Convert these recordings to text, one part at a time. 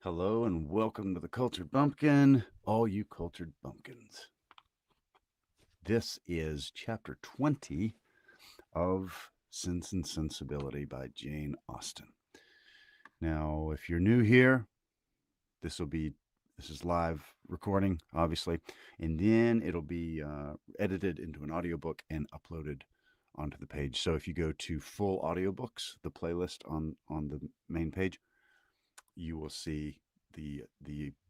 Hello and welcome to the Cultured Bumpkin, all you cultured bumpkins. This is chapter 20 of Sense and Sensibility by Jane Austen. Now, if you're new here, this is live recording, obviously, and then it'll be edited into an audiobook and uploaded onto the page. So if you go to full audiobooks, the playlist on the main page, you will see the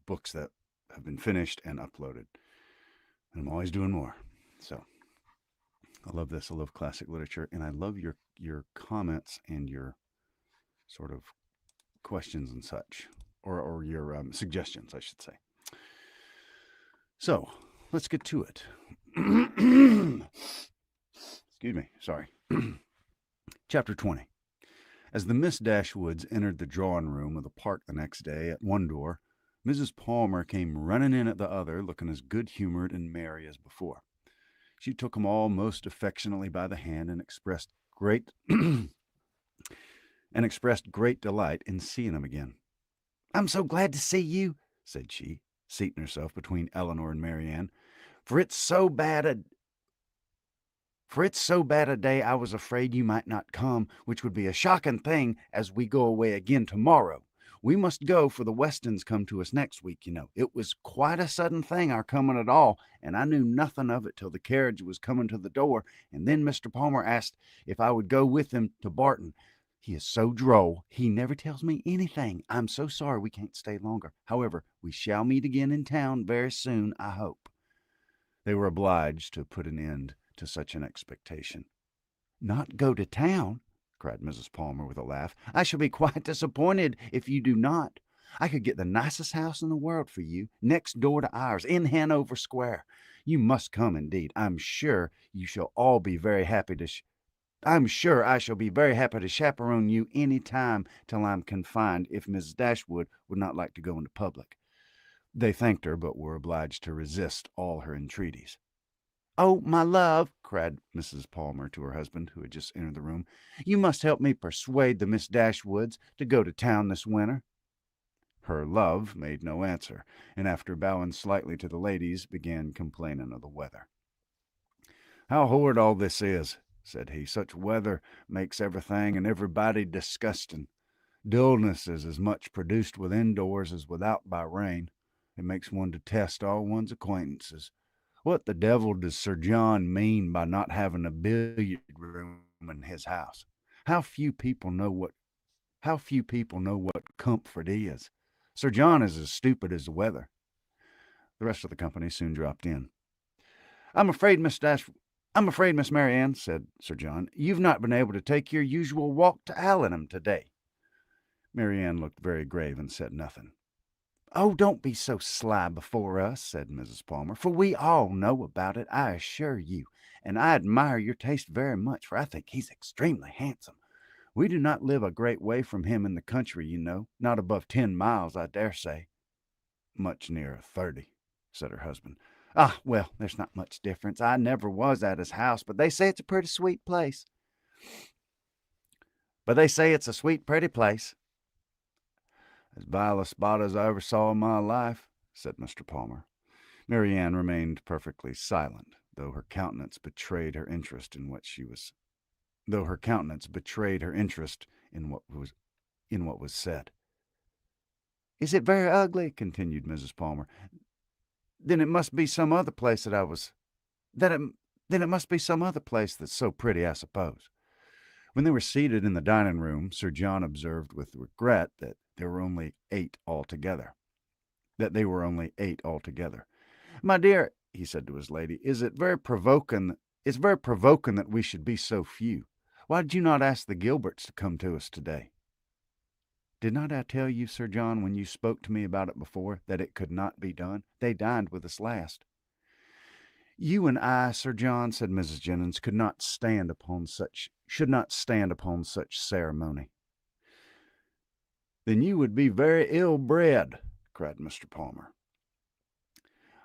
books that have been finished and uploaded. And I'm always doing more. So I love this. I love classic literature, and I love your comments and your sort of questions and such, or your suggestions, I should say. So let's get to it. Excuse me. Sorry. Chapter 20. As the Miss Dashwoods entered the drawing room of the park the next day, at one door, Mrs. Palmer came running in at the other, looking as good-humored and merry as before. She took 'em all most affectionately by the hand and expressed great delight in seeing 'em again. "I'm so glad to see you," said she, seating herself between Eleanor and Marianne, for it's so bad a day I was afraid you might not come, which would be a shocking thing, as we go away again tomorrow. We must go, for the Westons come to us next week, you know. It was quite a sudden thing, our coming at all, and I knew nothing of it till the carriage was coming to the door, and then Mr. Palmer asked if I would go with him to Barton. He is so droll, he never tells me anything. I'm so sorry we can't stay longer. However, we shall meet again in town very soon, I hope." They were obliged to put an end to such an expectation. "Not go to town?" cried Mrs. Palmer with a laugh. "I shall be quite disappointed if you do not. I could get the nicest house in the world for you, next door to ours, in Hanover Square. You must come, indeed. I'm sure you shall all be very happy to I'm sure I shall be very happy to chaperone you any time till I'm confined, if Mrs. Dashwood would not like to go into public." They thanked her, but were obliged to resist all her entreaties. "Oh, my love," cried Mrs. Palmer to her husband, who had just entered the room, "you must help me persuade the Miss Dashwoods to go to town this winter." Her love made no answer, and after bowing slightly to the ladies, began complaining of the weather. "How horrid all this is," said he. "Such weather makes everything and everybody disgusting. Dullness is as much produced within doors as without by rain. It makes one detest all one's acquaintances. What the devil does Sir John mean by not having a billiard room in his house? How few people know what comfort is. Sir John is as stupid as the weather." The rest of the company soon dropped in. I'm afraid, Miss Marianne," said Sir John, "you've not been able to take your usual walk to Allenham today." Marianne looked very grave and said nothing. "Oh, don't be so sly before us," said Mrs. Palmer, "for we all know about it, I assure you, and I admire your taste very much, for I think he's extremely handsome. We do not live a great way from him in the country, you know, not above 10 miles, I dare say." "Much nearer 30, said her husband. "Ah, well, there's not much difference. I never was at his house, but they say it's a pretty sweet place." Pretty place." "As vile a spot as I ever saw in my life," said Mr. Palmer. Marianne remained perfectly silent, though her countenance betrayed her interest in what was said. "Is it very ugly?" continued Mrs. Palmer. Then it must be some other place that's so pretty, I suppose." When they were seated in the dining room, Sir John observed with regret that they were only 8 altogether. "My dear," he said to his lady, "it's very provoking that we should be so few. Why did you not ask the Gilberts to come to us today?" "Did not I tell you, Sir John, when you spoke to me about it before, that it could not be done? They dined with us last." "You and I, Sir John," said Mrs. Jennings, should not stand upon such ceremony." "Then you would be very ill-bred," cried Mr. Palmer.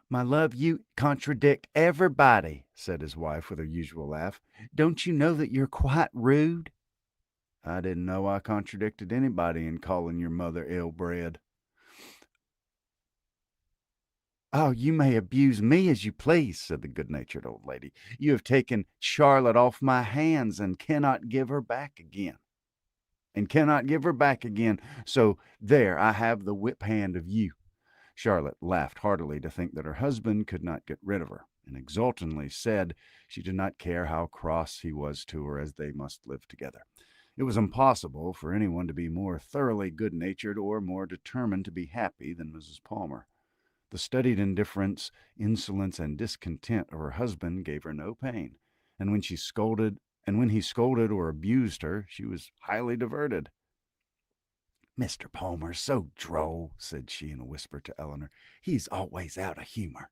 "My love, you contradict everybody," said his wife with her usual laugh. "Don't you know that you're quite rude?" "I didn't know I contradicted anybody in calling your mother ill-bred." "Oh, you may abuse me as you please," said the good-natured old lady. "You have taken Charlotte off my hands and cannot give her back again. So there, I have the whip hand of you." Charlotte laughed heartily to think that her husband could not get rid of her, and exultantly said she did not care how cross he was to her, as they must live together. It was impossible for anyone to be more thoroughly good-natured or more determined to be happy than Mrs. Palmer. The studied indifference, insolence, and discontent of her husband gave her no pain, and when he scolded or abused her, she was highly diverted. "Mr. Palmer's so droll," said she in a whisper to Eleanor. "He's always out of humor."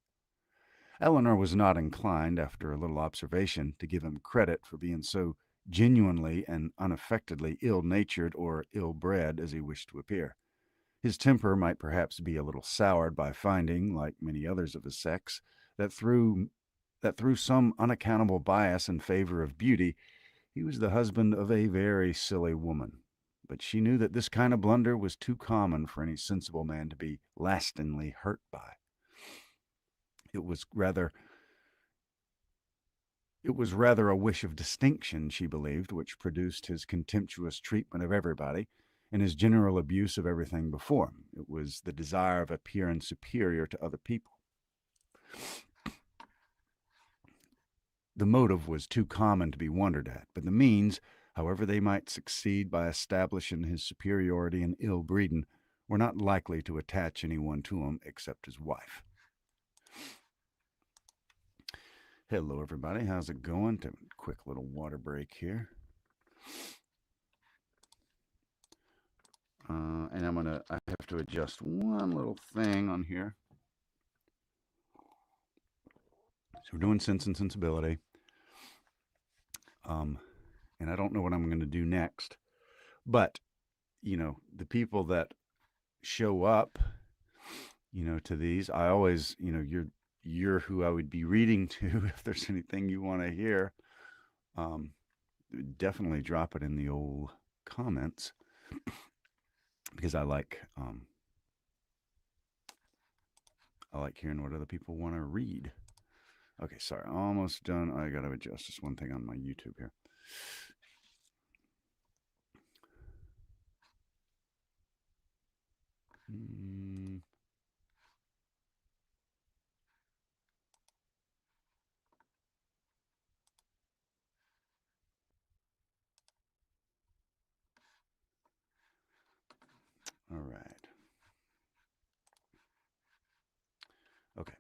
Eleanor was not inclined, after a little observation, to give him credit for being so genuinely and unaffectedly ill-natured or ill-bred as he wished to appear. His temper might perhaps be a little soured by finding, like many others of his sex, that through some unaccountable bias in favor of beauty, he was the husband of a very silly woman. But she knew that this kind of blunder was too common for any sensible man to be lastingly hurt by. It was rather a wish of distinction, she believed, which produced his contemptuous treatment of everybody and his general abuse of everything before him. It was the desire of appearing superior to other people. The motive was too common to be wondered at, but the means, however they might succeed by establishing his superiority and ill-breeding, were not likely to attach anyone to him except his wife. Hello, everybody. How's it going? A quick little water break here. And I have to adjust one little thing on here. So we're doing Sense and Sensibility. And I don't know what I'm going to do next. But, the people that show up, to these, I always, you're who I would be reading to if there's anything you want to hear. Definitely drop it in the old comments, because I like hearing what other people want to read. Okay, sorry, almost done. I got to adjust this one thing on my YouTube here. All right. Okay.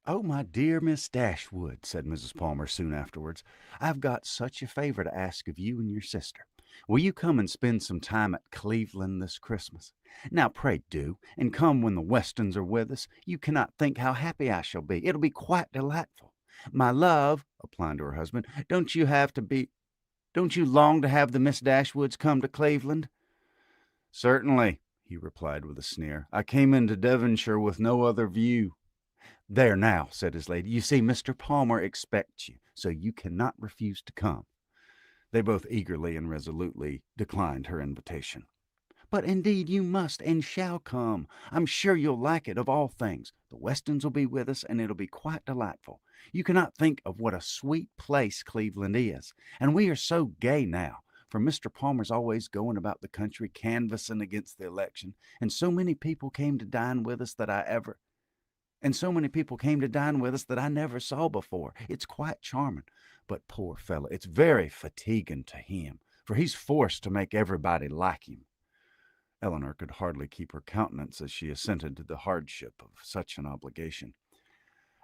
"Oh, my dear Miss Dashwood," said Mrs. Palmer soon afterwards, "I've got such a favor to ask of you and your sister. Will you come and spend some time at Cleveland this Christmas? Now, pray do, and come when the Westons are with us. You cannot think how happy I shall be. It'll be quite delightful. My love," applying to her husband, don't you long to have the Miss Dashwoods come to Cleveland?" "Certainly," he replied with a sneer. "I came into Devonshire with no other view." "There now," said his lady, "you see Mr. Palmer expects you, so you cannot refuse to come." They both eagerly and resolutely declined her invitation. "But indeed you must and shall come. I'm sure you'll like it of all things. The Westons will be with us, and it'll be quite delightful. You cannot think of what a sweet place Cleveland is. And we are so gay now, for Mr. Palmer's always going about the country canvassing against the election, and so many people came to dine with us that I never saw before. It's quite charming. But poor fellow, it's very fatiguing to him, for he's forced to make everybody like him." Eleanor could hardly keep her countenance as she assented to the hardship of such an obligation.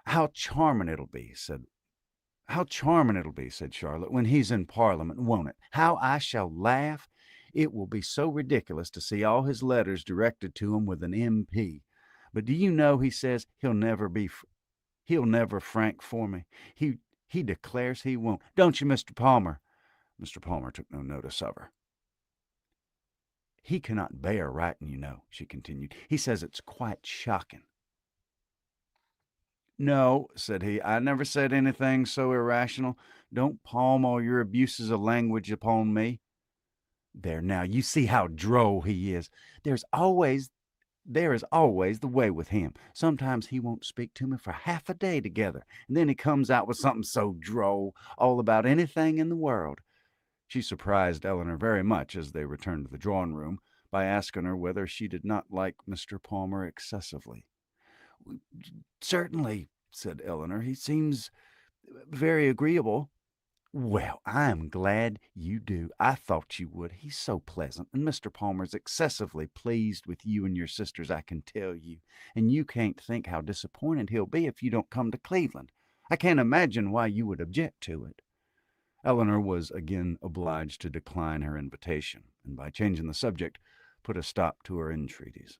How charming it'll be," said Charlotte, "when he's in Parliament, won't it? How I shall laugh! It will be so ridiculous to see all his letters directed to him with an M.P. But do you know, he says he'll never frank for me. He declares he won't. Don't you, Mr. Palmer?" Mr. Palmer took no notice of her. "He cannot bear writing, you know," she continued. "He says it's quite shocking." "No," said he, "I never said anything so irrational. Don't palm all your abuses of language upon me." "There now, you see how droll he is. There's always there is always the way with him. Sometimes he won't speak to me for half a day together, and then he comes out with something so droll, all about anything in the world. She surprised Eleanor very much as they returned to the drawing room by asking her whether she did not like Mr. Palmer excessively. Certainly, said Eleanor. He seems very agreeable. Well, I'm glad you do. I thought you would. He's so pleasant, and Mr. Palmer's excessively pleased with you and your sisters, I can tell you. And you can't think how disappointed he'll be if you don't come to Cleveland. I can't imagine why you would object to it. Eleanor was again obliged to decline her invitation, and by changing the subject, put a stop to her entreaties.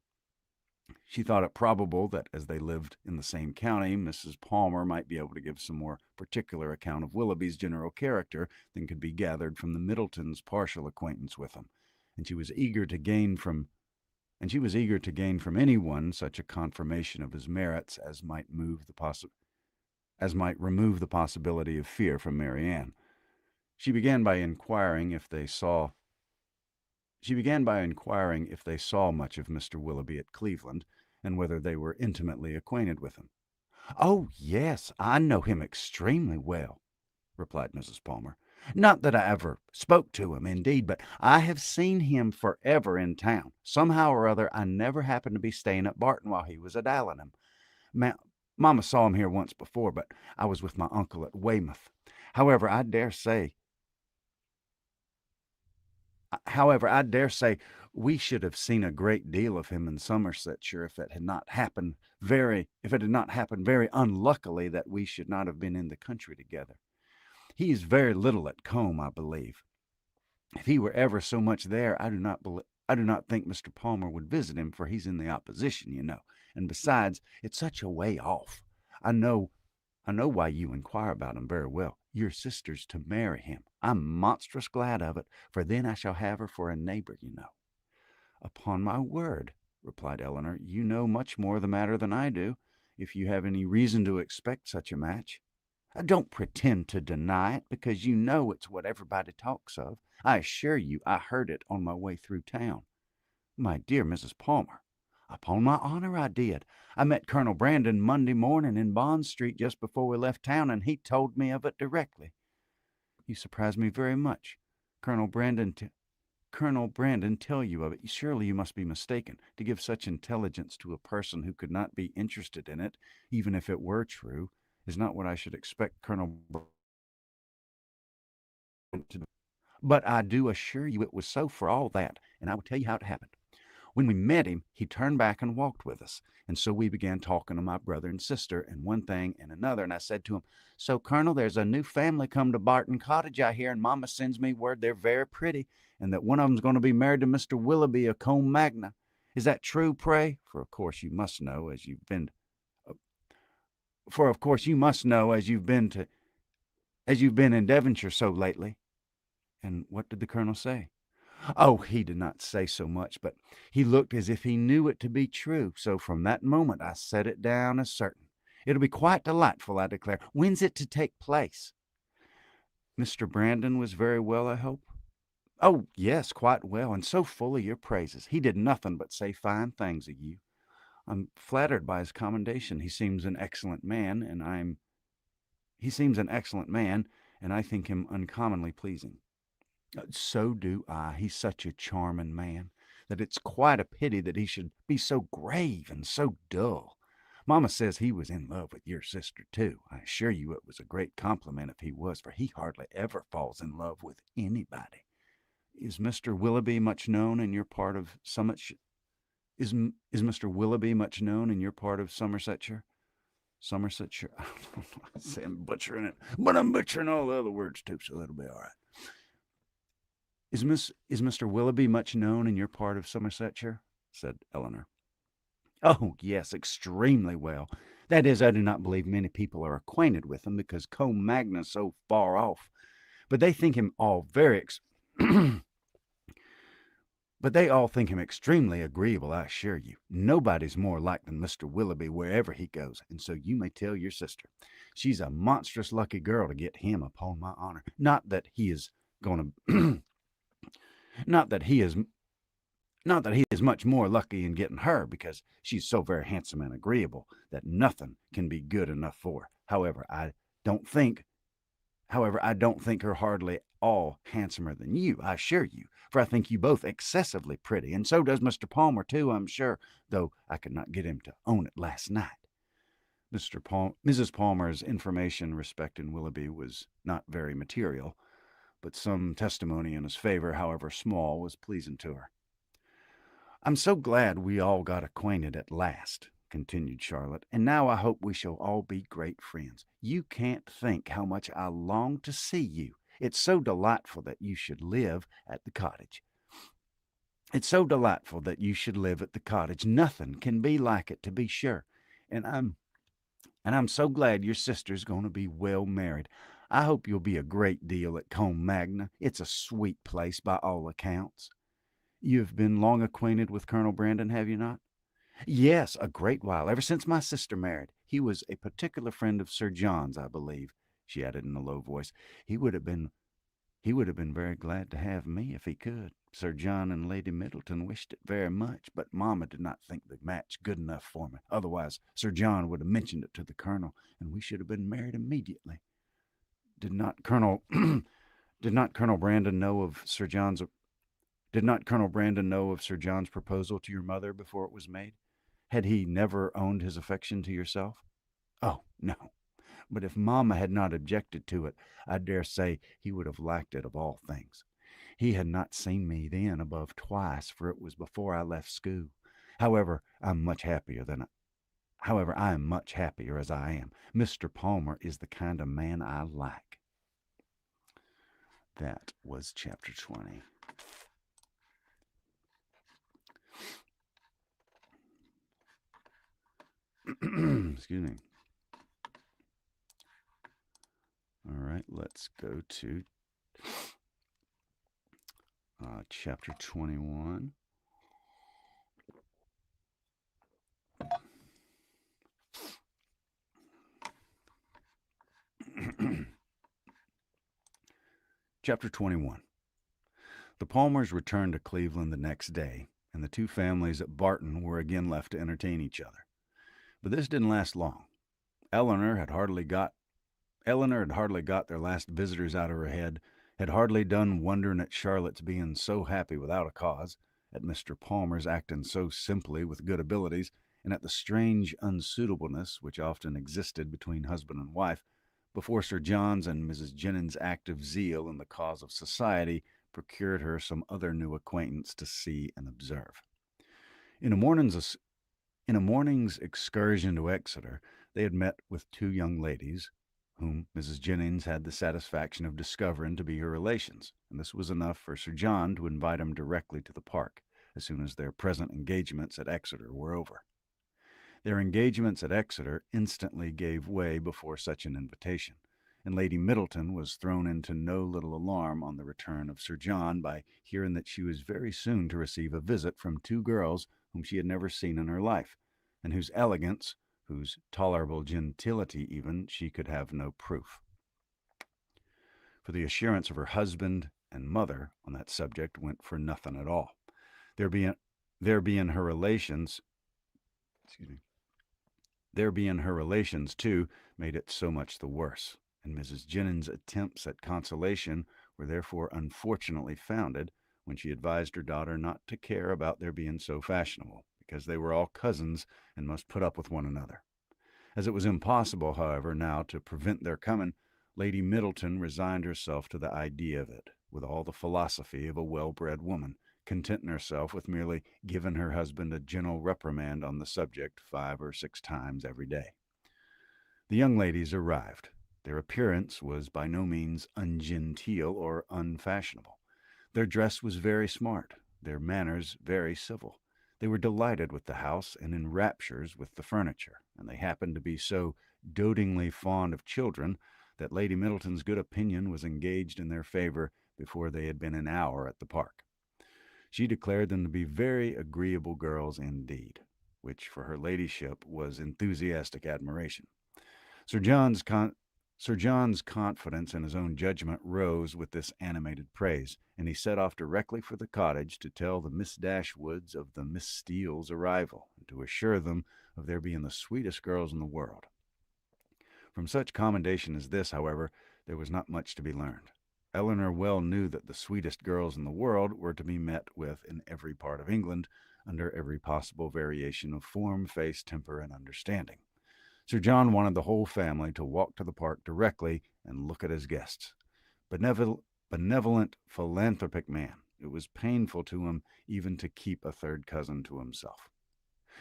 She thought it probable that as they lived in the same county, Mrs. Palmer might be able to give some more particular account of Willoughby's general character than could be gathered from the Middletons' partial acquaintance with him, and she was eager to gain from anyone such a confirmation of his merits as might remove the possibility of fear from Marianne. She began by inquiring if they saw much of Mr. Willoughby at Cleveland, and whether they were intimately acquainted with him. Oh, yes, I know him extremely well, replied Mrs. Palmer. Not that I ever spoke to him, indeed, but I have seen him forever in town. Somehow or other, I never happened to be staying at Barton while he was at Allenham. Mamma saw him here once before, but I was with my uncle at Weymouth. However, I dare say we should have seen a great deal of him in Somersetshire if it had not happened very unluckily that we should not have been in the country together. He is very little at Combe, I believe. If he were ever so much there, I do not think Mr. Palmer would visit him, for he's in the opposition, you know, and besides, it's such a way off. I know why you inquire about him very well. Your sister's to marry him. I'm monstrous glad of it, for then I shall have her for a neighbor, you know. Upon my word, replied Eleanor, you know much more of the matter than I do, if you have any reason to expect such a match. I don't pretend to deny it, because you know it's what everybody talks of. I assure you I heard it on my way through town. My dear Mrs. Palmer, upon my honor I did. I met Colonel Brandon Monday morning in Bond Street just before we left town, and he told me of it directly. You surprise me very much. Colonel Brandon tell you of it. Surely you must be mistaken. To give such intelligence to a person who could not be interested in it, even if it were true, is not what I should expect Colonel Brandon to do. But I do assure you it was so for all that, and I will tell you how it happened. When we met him, he turned back and walked with us, and so we began talking of my brother and sister, and one thing and another, and I said to him, So, Colonel, there's a new family come to Barton Cottage, I hear, and Mama sends me word they're very pretty, and that one of them's going to be married to Mr. Willoughby of Combe Magna. Is that true, pray? For of course you must know, as you've been in Devonshire so lately. And what did the Colonel say? Oh, he did not say so much, but he looked as if he knew it to be true. So from that moment I set it down as certain. It'll be quite delightful, I declare. When's it to take place? Mr. Brandon was very well, I hope? Oh, yes, quite well, and so full of your praises. He did nothing but say fine things of you. I'm flattered by his commendation. He seems an excellent man, and I think him uncommonly pleasing. So do I. He's such a charming man that it's quite a pity that he should be so grave and so dull. Mamma says he was in love with your sister, too. I assure you it was a great compliment if he was, for he hardly ever falls in love with anybody. Is Mr. Willoughby much known in your part of Somersetshire? Is Mr. Willoughby much known in your part of Somersetshire? Somersetshire? I don't know. I say I'm butchering it, but I'm butchering all the other words, too, so that'll be all right. Is Mr. Willoughby much known in your part of Somersetshire? Said Eleanor. Oh, yes, extremely well. That is, I do not believe many people are acquainted with him, because Combe Magna's so far off. But they think him all But they all think him extremely agreeable, I assure you. Nobody's more liked than Mr. Willoughby wherever he goes, and so you may tell your sister. She's a monstrous lucky girl to get him, upon my honor. Not that he is Not that he is much more lucky in getting her, because she's so very handsome and agreeable that nothing can be good enough for her. Don't think I don't think her hardly all handsomer than you, I assure you, for I think you both excessively pretty, and so does Mr. Palmer, too, I'm sure, though I could not get him to own it last night. Mrs. Palmer's information respecting Willoughby was not very material, but some testimony in his favor, however small, was pleasing to her. I'm so glad we all got acquainted at last, continued Charlotte, and now I hope we shall all be great friends. You can't think how much I long to see you. It's so delightful that you should live at the cottage. It's so delightful that you should live at the cottage. Nothing can be like it, to be sure. And I'm so glad your sister's going to be well married. I hope you'll be a great deal at Combe Magna. It's a sweet place by all accounts. You've been long acquainted with Colonel Brandon, have you not? Yes, a great while, ever since my sister married. He was a particular friend of Sir John's, I believe, she added in a low voice. He would have been very glad to have me if he could. Sir John and Lady Middleton wished it very much, but Mamma did not think the match good enough for me. Otherwise, Sir John would have mentioned it to the Colonel, and we should have been married immediately. Did not Colonel Brandon know of Sir John's proposal to your mother before it was made? Had he never owned his affection to yourself? Oh, no. But if Mamma had not objected to it, I dare say he would have liked it of all things. He had not seen me then above twice, for it was before I left school. However, I am much happier as I am. Mr. Palmer is the kind of man I like. That was chapter 20. Excuse me. All right, let's go to chapter 21. Chapter 21. The Palmers returned to Cleveland the next day, and the two families at Barton were again left to entertain each other. But this didn't last long. Eleanor had hardly got their last visitors out of her head, had hardly done wondering at Charlotte's being so happy without a cause, at Mr. Palmer's acting so simply with good abilities, and at the strange unsuitableness which often existed between husband and wife, before Sir John's and Mrs. Jennings' active zeal in the cause of society procured her some other new acquaintance to see and observe. In a morning's excursion to Exeter, they had met with two young ladies, whom Mrs. Jennings had the satisfaction of discovering to be her relations, and this was enough for Sir John to invite them directly to the park, as soon as their present engagements at Exeter were over. Their engagements at Exeter instantly gave way before such an invitation, and Lady Middleton was thrown into no little alarm on the return of Sir John by hearing that she was very soon to receive a visit from two girls whom she had never seen in her life, and whose elegance, whose tolerable gentility even, she could have no proof. For the assurance of her husband and mother on that subject went for nothing at all. There being her relations, too, made it so much the worse, and Mrs. Jennings' attempts at consolation were therefore unfortunately founded when she advised her daughter not to care about their being so fashionable, because they were all cousins and must put up with one another. As it was impossible, however, now to prevent their coming, Lady Middleton resigned herself to the idea of it, with all the philosophy of a well-bred woman, contenting herself with merely giving her husband a gentle reprimand on the subject 5 or 6 times every day. The young ladies arrived. Their appearance was by no means ungenteel or unfashionable. Their dress was very smart, their manners very civil. They were delighted with the house and in raptures with the furniture, and they happened to be so dotingly fond of children that Lady Middleton's good opinion was engaged in their favor before they had been an hour at the park. She declared them to be very agreeable girls indeed, which for her ladyship was enthusiastic admiration. Sir John's Sir John's confidence in his own judgment rose with this animated praise, and he set off directly for the cottage to tell the Miss Dashwoods of the Miss Steele's arrival, and to assure them of their being the sweetest girls in the world. From such commendation as this, however, there was not much to be learned. Eleanor well knew that the sweetest girls in the world were to be met with in every part of England, under every possible variation of form, face, temper, and understanding. Sir John wanted the whole family to walk to the park directly and look at his guests. Benevolent, philanthropic man, it was painful to him even to keep a third cousin to himself.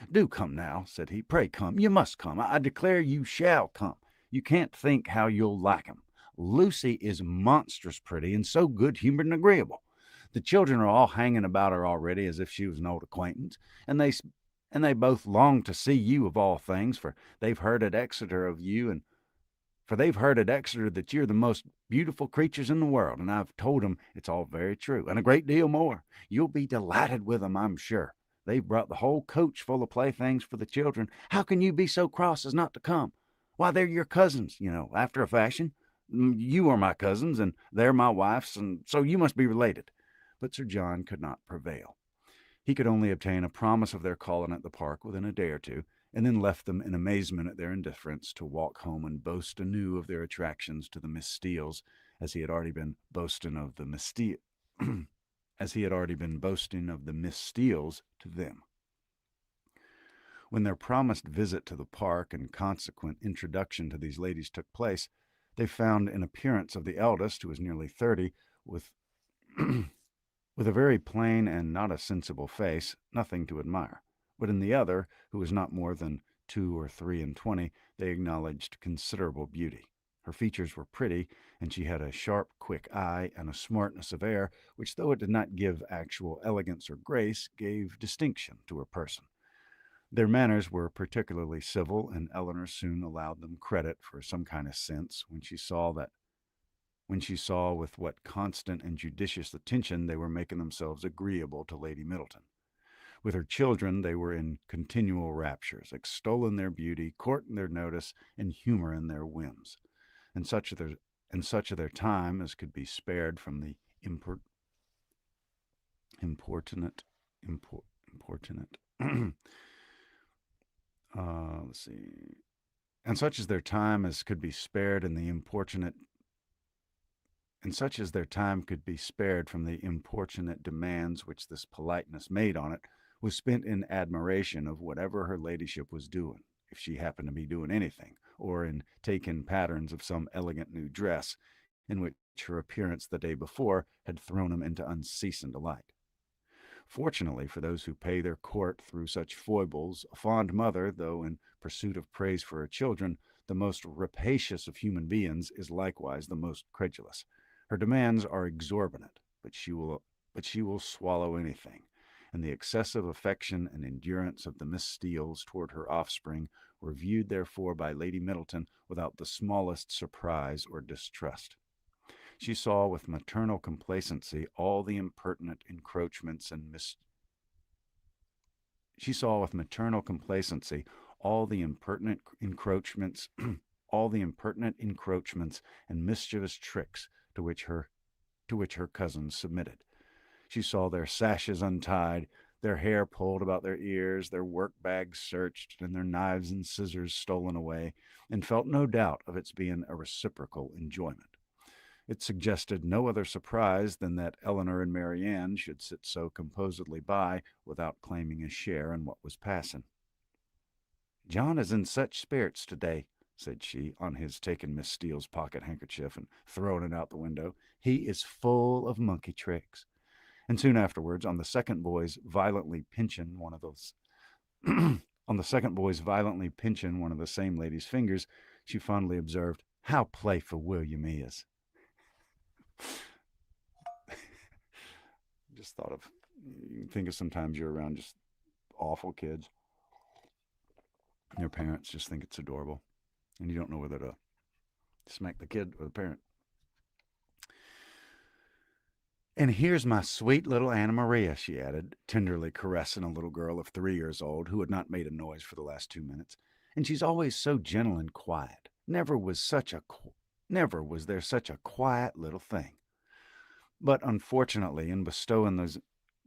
"Do come now," said he. "Pray come. You must come. I declare you shall come. You can't think how you'll like 'em. Lucy is monstrous pretty and so good-humored and agreeable. The children are all hanging about her already as if she was an old acquaintance, and they both long to see you of all things, for they've heard at Exeter of you, and for they've heard at Exeter that you're the most beautiful creatures in the world, and I've told 'em it's all very true, and a great deal more. You'll be delighted with 'em, I'm sure. They've brought the whole coach full of playthings for the children. How can you be so cross as not to come? Why, they're your cousins, after a fashion. You are my cousins, and they're my wife's, and so you must be related." But Sir John could not prevail. He could only obtain a promise of their calling at the park within a day or two, and then left them in amazement at their indifference to walk home and boast anew of their attractions to the Miss Steeles, as he had already been boasting of the Miss Steeles to them. When their promised visit to the park and consequent introduction to these ladies took place, they found in appearance of the eldest, who was nearly 30, with with a very plain and not a sensible face, nothing to admire. But in the other, who was not more than 2 or 3 and 20, they acknowledged considerable beauty. Her features were pretty, and she had a sharp, quick eye and a smartness of air, which, though it did not give actual elegance or grace, gave distinction to her person. Their manners were particularly civil, and Eleanor soon allowed them credit for some kind of sense when she saw with what constant and judicious attention they were making themselves agreeable to Lady Middleton. With her children they were in continual raptures, extolling their beauty, courting their notice, and humoring their whims. And such of their time as could be spared from the importunate let's see. And such as their time as could be spared in the importunate and such as their time could be spared from the importunate demands which this politeness made on it, was spent in admiration of whatever her ladyship was doing, if she happened to be doing anything, or in taking patterns of some elegant new dress, in which her appearance the day before had thrown him into unceasing delight. Fortunately for those who pay their court through such foibles, a fond mother, though in pursuit of praise for her children, the most rapacious of human beings, is likewise the most credulous. Her demands are exorbitant, but she will swallow anything, and the excessive affection and endurance of the Miss Steeles toward her offspring were viewed therefore by Lady Middleton without the smallest surprise or distrust. She saw with maternal complacency all the impertinent encroachments and and mischievous tricks to which her cousins submitted. She saw their sashes untied, their hair pulled about their ears, their work bags searched, and their knives and scissors stolen away, and felt no doubt of its being a reciprocal enjoyment. It suggested no other surprise than that Eleanor and Marianne should sit so composedly by without claiming a share in what was passing. "John is in such spirits today," said she, on his taking Miss Steele's pocket-handkerchief and throwing it out the window. "He is full of monkey tricks." And soon afterwards, on the second boy's violently pinching one of the same lady's fingers, she fondly observed, "How playful William is." Just thought of, you think of sometimes you're around just awful kids, and their parents just think it's adorable, and you don't know whether to smack the kid or the parent. "And here's my sweet little Anna Maria," she added, tenderly caressing a little girl of 3 years old who had not made a noise for the last 2 minutes. "And she's always so gentle and quiet. Never was such a Never was there such a quiet little thing. But unfortunately, in bestowing those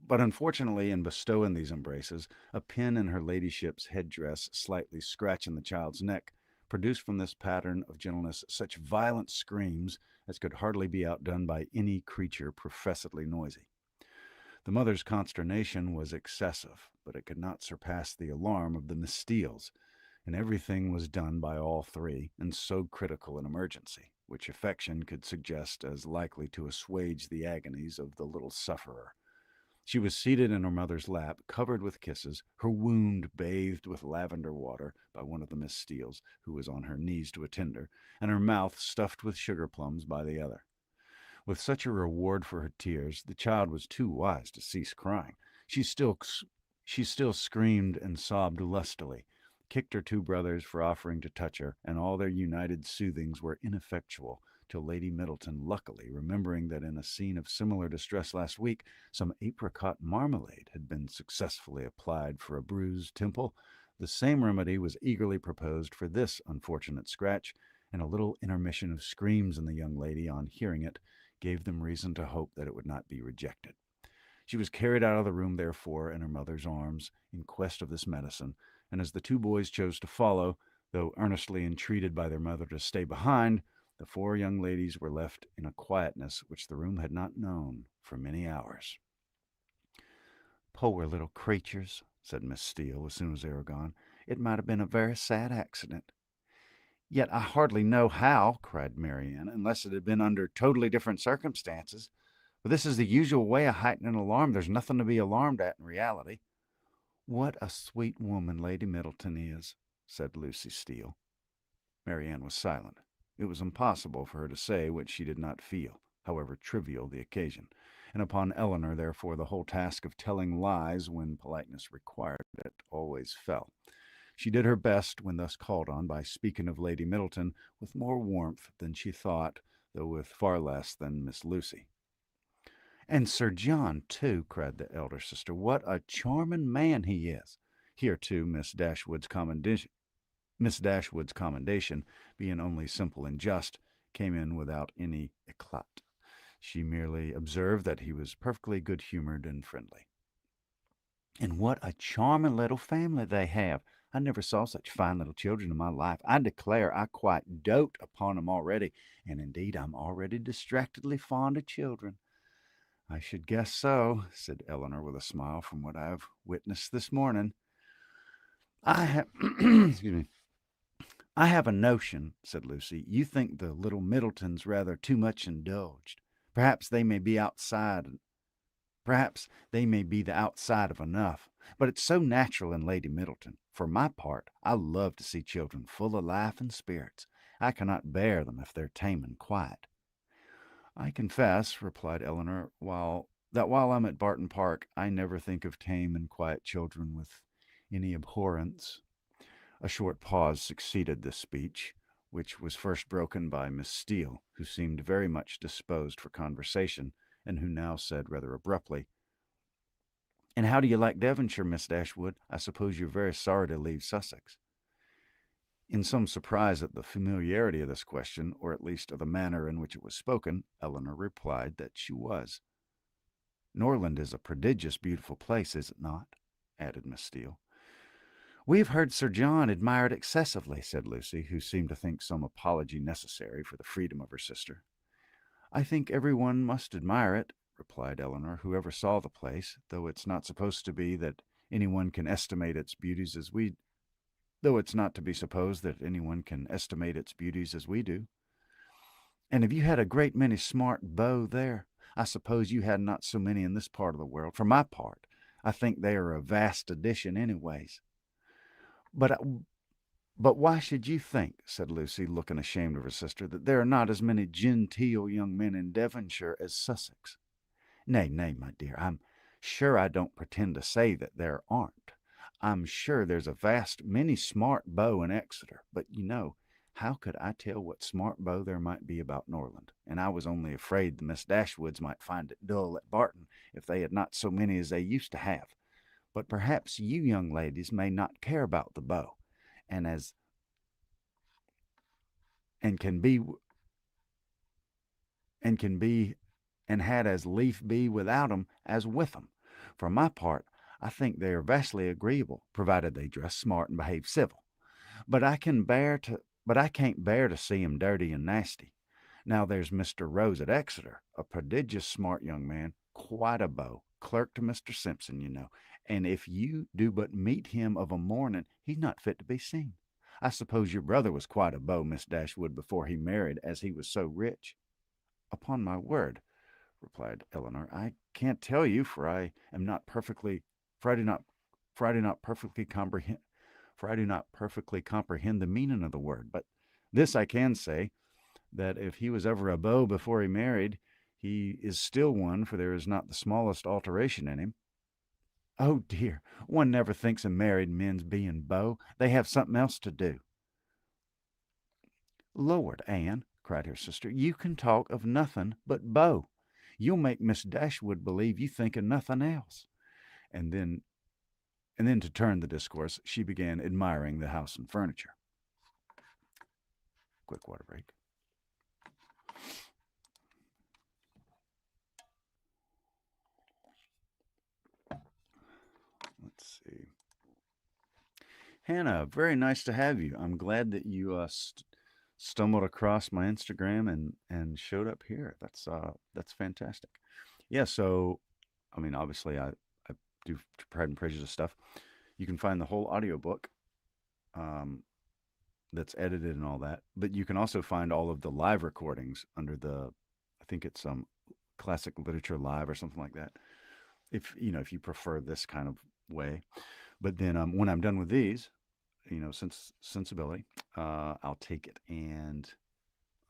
but unfortunately, in bestowing these embraces, a pin in her ladyship's headdress, slightly scratching the child's neck, produced from this pattern of gentleness such violent screams as could hardly be outdone by any creature professedly noisy. The mother's consternation was excessive, but it could not surpass the alarm of the Miss Steeles, and everything was done by all three in so critical an emergency, which affection could suggest as likely to assuage the agonies of the little sufferer. She was seated in her mother's lap, covered with kisses, her wound bathed with lavender water by one of the Miss Steeles, who was on her knees to attend her, and her mouth stuffed with sugar plums by the other. With such a reward for her tears, the child was too wise to cease crying. She still, she still screamed and sobbed lustily, kicked her two brothers for offering to touch her, and all their united soothings were ineffectual till Lady Middleton, luckily remembering that in a scene of similar distress last week, some apricot marmalade had been successfully applied for a bruised temple, the same remedy was eagerly proposed for this unfortunate scratch, and a little intermission of screams in the young lady on hearing it gave them reason to hope that it would not be rejected. She was carried out of the room, therefore, in her mother's arms in quest of this medicine, and as the two boys chose to follow, though earnestly entreated by their mother to stay behind, the four young ladies were left in a quietness which the room had not known for many hours. Poor little creatures, said Miss Steele as soon as they were gone. It might have been a very sad accident. Yet I hardly know how, cried Marianne, unless it had been under totally different circumstances. But this is the usual way of heightening alarm. There's nothing to be alarmed at in reality. What a sweet woman Lady Middleton is, said Lucy Steele. Marianne was silent. It was impossible for her to say what she did not feel, however trivial the occasion, and upon Eleanor, therefore, the whole task of telling lies when politeness required it always fell. She did her best when thus called on by speaking of Lady Middleton with more warmth than she thought, though with far less than Miss Lucy. And Sir John, too, cried the elder sister. What a charming man he is! Here, too, Miss Dashwood's commendation, being only simple and just, came in without any eclat. She merely observed that he was perfectly good-humored and friendly. And what a charming little family they have! I never saw such fine little children in my life. I declare I quite dote upon 'em already, and indeed I'm already distractedly fond of children. I should guess so, said Eleanor with a smile, from what I have witnessed this morning. I have, excuse me, I have a notion, said Lucy. You think the little Middletons rather too much indulged. Perhaps they may be outside Perhaps they may be the outside of enough, but it's so natural in Lady Middleton. For my part, I love to see children full of life and spirits. I cannot bear them if they're tame and quiet. I confess, replied Eleanor, while I'm at Barton Park, I never think of tame and quiet children with any abhorrence. A short pause succeeded this speech, which was first broken by Miss Steele, who seemed very much disposed for conversation, and who now said rather abruptly, "And how do you like Devonshire, Miss Dashwood? I suppose you're very sorry to leave Sussex." In some surprise at the familiarity of this question, or at least of the manner in which it was spoken, Eleanor replied that she was. "Norland is a prodigious beautiful place, is it not?" added Miss Steele. "We have heard Sir John admire it excessively," said Lucy, who seemed to think some apology necessary for the freedom of her sister. "I think every one must admire it," replied Eleanor, "whoever saw the place, though it's not supposed to be that anyone can estimate its beauties as we though it's not to be supposed that anyone can estimate its beauties as we do. And have you had a great many smart beaux there? I suppose you had not so many in this part of the world. For my part, I think they are a vast addition anyways." But But why should you think, said Lucy, looking ashamed of her sister, that there are not as many genteel young men in Devonshire as Sussex? Nay, nay, my dear, I'm sure I don't pretend to say that there aren't. I'm sure there's a vast many smart beaux in Exeter, but how could I tell what smart beaux there might be about Norland? And I was only afraid the Miss Dashwoods might find it dull at Barton if they had not so many as they used to have. But perhaps you young ladies may not care about the beaux, and as and can be and can be and had as lief be without 'em as with 'em. For my part, I think they are vastly agreeable, provided they dress smart and behave civil. But I can't bear to see 'em dirty and nasty. Now there's Mr. Rose at Exeter, a prodigious smart young man, quite a beau, clerk to Mr. Simpson, you know, and if you do but meet him of a morning, he's not fit to be seen. I suppose your brother was quite a beau, Miss Dashwood, before he married, as he was so rich. Upon my word, replied Eleanor, I can't tell you, for I do not, for I do not perfectly comprehend, for I do not perfectly comprehend the meaning of the word. But this I can say, that if he was ever a beau before he married, he is still one, for there is not the smallest alteration in him. Oh dear, one never thinks of married men's being beaux. They have something else to do. Lord, Anne, cried her sister, you can talk of nothing but beaux. You'll make Miss Dashwood believe you think of nothing else. And then, and then to turn the discourse, she began admiring the house and furniture. Quick water break. Let's see. Hannah, very nice to have you. I'm glad that you stumbled across my Instagram and showed up here. That's fantastic. Yeah. So, I mean, obviously, I do Pride and Prejudice stuff. You can find the whole audiobook um, that's edited and all that, but you can also find all of the live recordings under I think it's classic literature live or something like that. If you prefer this kind of way, but then when I'm done with these, since sensibility, I'll take it and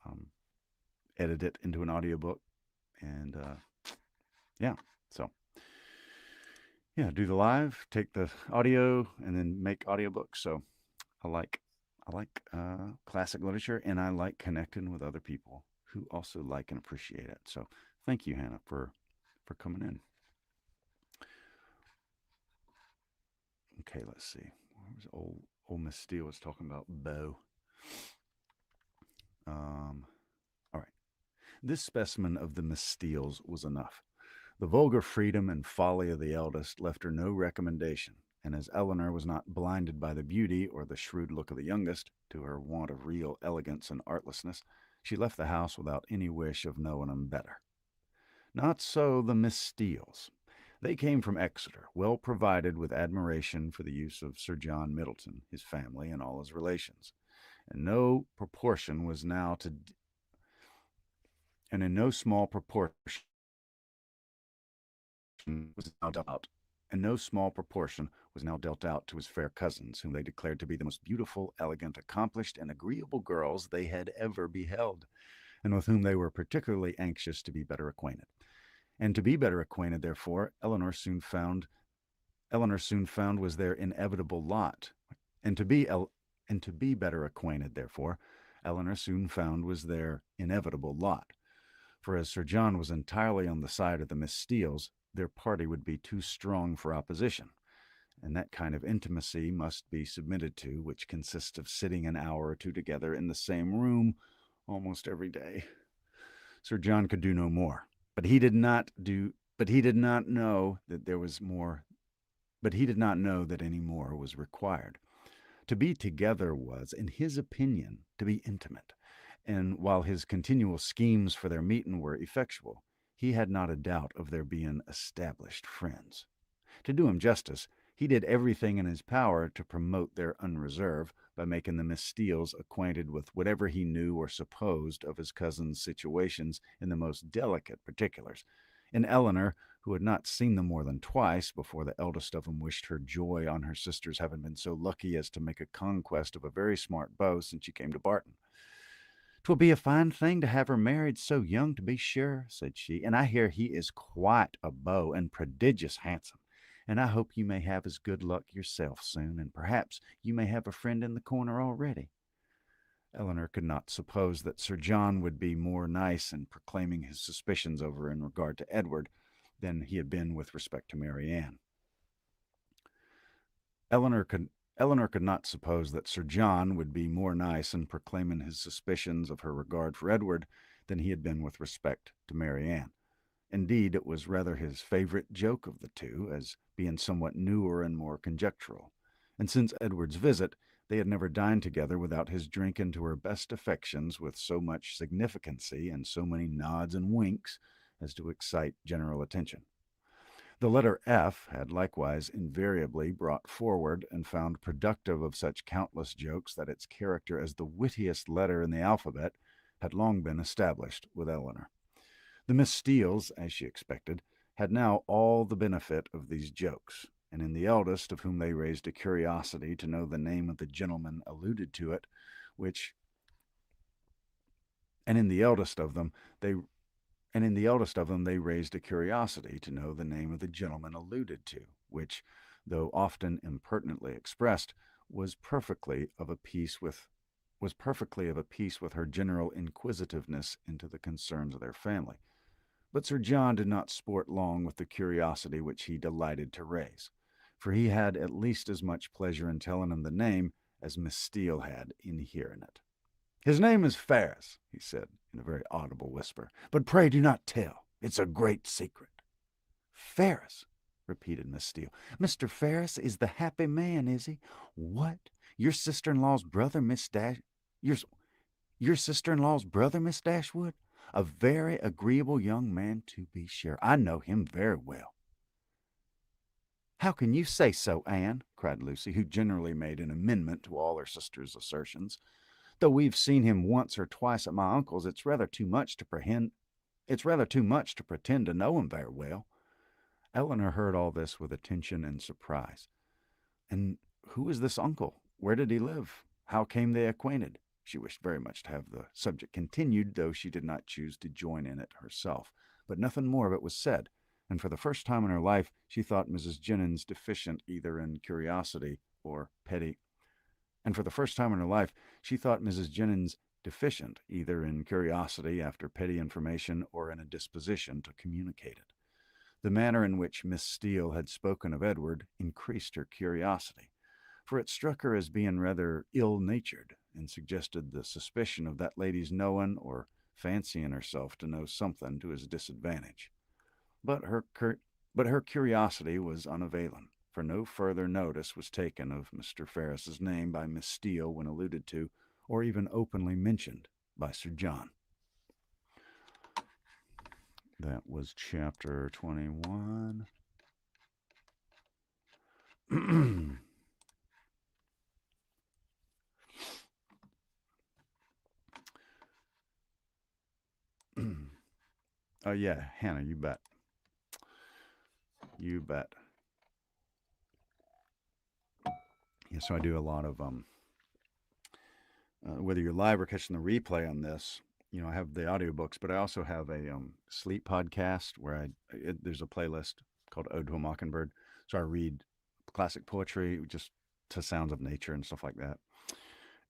um, edit it into an audiobook, and yeah, so yeah, do the live, take the audio, and then make audiobooks. So I like classic literature, and I like connecting with other people who also like and appreciate it. So thank you, Hannah, for coming in. Okay, let's see. What was old Miss Steele was talking about beau. All right. This specimen of the Miss Steeles was enough. The vulgar freedom and folly of the eldest left her no recommendation, and as Eleanor was not blinded by the beauty or the shrewd look of the youngest, to her want of real elegance and artlessness, she left the house without any wish of knowing 'em better. Not so the Miss Steeles. They came from Exeter, well provided with admiration for the use of Sir John Middleton, his family, and all his relations, and no proportion was now to and in no small proportion was now dealt out, and no small proportion was now dealt out to his fair cousins, whom they declared to be the most beautiful, elegant, accomplished, and agreeable girls they had ever beheld, and with whom they were particularly anxious to be better acquainted. And to be better acquainted, therefore, Eleanor soon found was their inevitable lot, and to be better acquainted, therefore, Eleanor soon found was their inevitable lot. For as Sir John was entirely on the side of the Miss Steeles, their party would be too strong for opposition, and that kind of intimacy must be submitted to which consists of sitting an hour or two together in the same room almost every day. Sir John could do no more, but he did not know that there was more, but he did not know that any more was required. To be together was, in his opinion, to be intimate, and while his continual schemes for their meeting were effectual, he had not a doubt of their being established friends. To do him justice, he did everything in his power to promote their unreserve by making the Miss Steeles acquainted with whatever he knew or supposed of his cousin's situations in the most delicate particulars. And Eleanor, who had not seen them more than twice before the eldest of them wished her joy on her sister's having been so lucky as to make a conquest of a very smart beau since she came to Barton. "'Twill be a fine thing to have her married so young, to be sure," said she, "and I hear he is quite a beau and prodigious handsome. And I hope you may have as good luck yourself soon, and perhaps you may have a friend in the corner already." Eleanor could not suppose that Sir John would be more nice in proclaiming his suspicions of her in regard to Edward than he had been with respect to Marianne. Eleanor could Eleanor could not suppose that Sir John would be more nice in proclaiming his suspicions of her regard for Edward than he had been with respect to Mary Ann. Indeed, it was rather his favorite joke of the two, as being somewhat newer and more conjectural. And since Edward's visit, they had never dined together without his drink into her best affections with so much significancy and so many nods and winks as to excite general attention. The letter F had likewise invariably brought forward and found productive of such countless jokes that its character as the wittiest letter in the alphabet had long been established with Eleanor. The Miss Steeles, as she expected, had now all the benefit of these jokes, and in the eldest, of whom they raised a curiosity to know the name of the gentleman alluded to it, which, and in the eldest of them, they and in the eldest of them they raised a curiosity to know the name of the gentleman alluded to, which, though often impertinently expressed, was perfectly of a piece with her general inquisitiveness into the concerns of their family. But Sir John did not sport long with the curiosity which he delighted to raise, for he had at least as much pleasure in telling him the name as Miss Steele had in hearing it. "His name is Ferris," he said in a very audible whisper, "but pray do not tell. It's a great secret." "Ferris," repeated Miss Steele. "Mr. Ferris is the happy man, is he? What? Your sister-in-law's brother, your sister-in-law's brother, Miss Dashwood? A very agreeable young man, to be sure. I know him very well." "How can you say so, Anne?" cried Lucy, who generally made an amendment to all her sister's assertions. "Though we've seen him once or twice at my uncle's, it's rather too much to pretend to know him very well." Eleanor heard all this with attention and surprise. "And who is this uncle? Where did he live? How came they acquainted?" She wished very much to have the subject continued, though she did not choose to join in it herself. But nothing more of it was said, and for the first time in her life she thought Mrs. Jennings deficient either in curiosity or petty. And for the first time in her life she thought Mrs. Jennings deficient either in curiosity after petty information or in a disposition to communicate it. The manner in which Miss Steele had spoken of Edward increased her curiosity, for it struck her as being rather ill-natured, and suggested the suspicion of that lady's knowing or fancying herself to know something to his disadvantage. But her curiosity was unavailing, for no further notice was taken of Mr. Ferris's name by Miss Steele when alluded to, or even openly mentioned by Sir John. That was chapter 21. Oh, yeah, Hannah, you bet. You bet. Yeah, so I do a lot of, whether you're live or catching the replay on this, I have the audiobooks, but I also have a sleep podcast where there's a playlist called Ode to a Mockingbird. So I read classic poetry just to sounds of nature and stuff like that.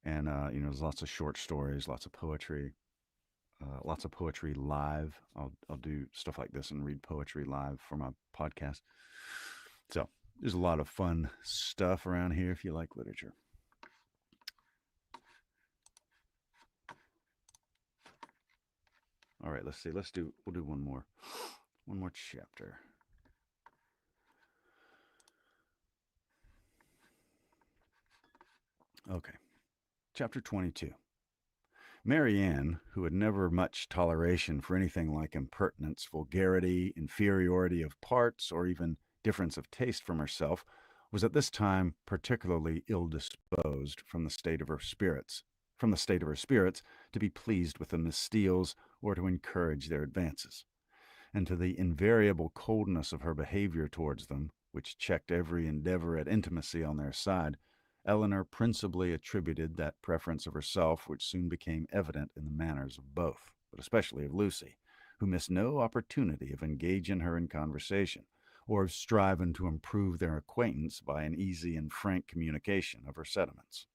And, there's lots of short stories, lots of poetry live. I'll do stuff like this and read poetry live for my podcast. So there's a lot of fun stuff around here if you like literature. All right, let's see. We'll do one more chapter. Okay. Chapter 22. Mary Ann, who had never much toleration for anything like impertinence, vulgarity, inferiority of parts, or even difference of taste from herself, was at this time particularly ill-disposed from the state of her spirits, to be pleased with the Miss Steeles or to encourage their advances. And to the invariable coldness of her behavior towards them, which checked every endeavor at intimacy on their side, Eleanor principally attributed that preference of herself which soon became evident in the manners of both, but especially of Lucy, who missed no opportunity of engaging her in conversation, or of striving to improve their acquaintance by an easy and frank communication of her sentiments.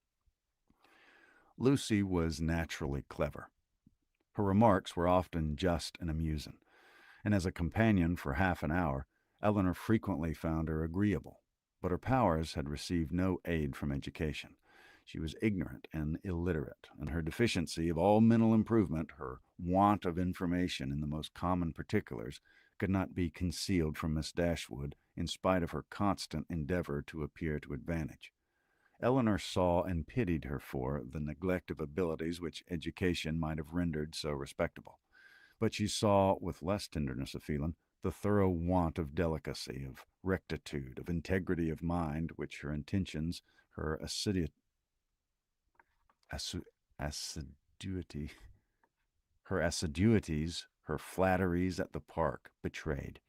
Lucy was naturally clever. Her remarks were often just and amusing, and as a companion for half an hour, Eleanor frequently found her agreeable. But her powers had received no aid from education. She was ignorant and illiterate, and her deficiency of all mental improvement, her want of information in the most common particulars, could not be concealed from Miss Dashwood, in spite of her constant endeavor to appear to advantage. Eleanor saw and pitied her for the neglect of abilities which education might have rendered so respectable. But she saw, with less tenderness of feeling, the thorough want of delicacy, of rectitude, of integrity of mind, which her intentions, her assiduity, her assiduities, her flatteries at the park betrayed.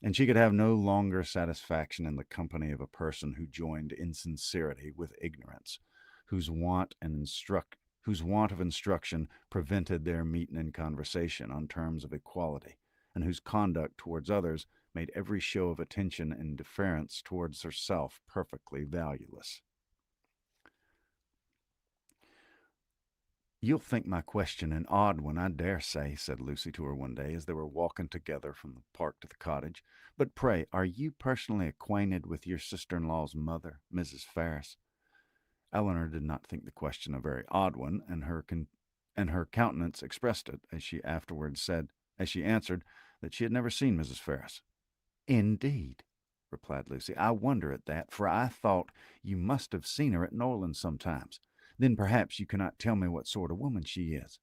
And she could have no longer satisfaction in the company of a person who joined insincerity with ignorance, whose whose want of instruction prevented their meeting in conversation on terms of equality, and whose conduct towards others made every show of attention and deference towards herself perfectly valueless. "You'll think my question an odd one, I dare say," said Lucy to her one day, as they were walking together from the park to the cottage. "But pray, are you personally acquainted with your sister-in-law's mother, Mrs. Ferris?" Eleanor did not think the question a very odd one, and her countenance expressed it, as she afterwards said, as she answered, that she had never seen Mrs. Ferris. "Indeed," replied Lucy. "I wonder at that, for I thought you must have seen her at Norland sometimes. Then perhaps you cannot tell me what sort of woman she is."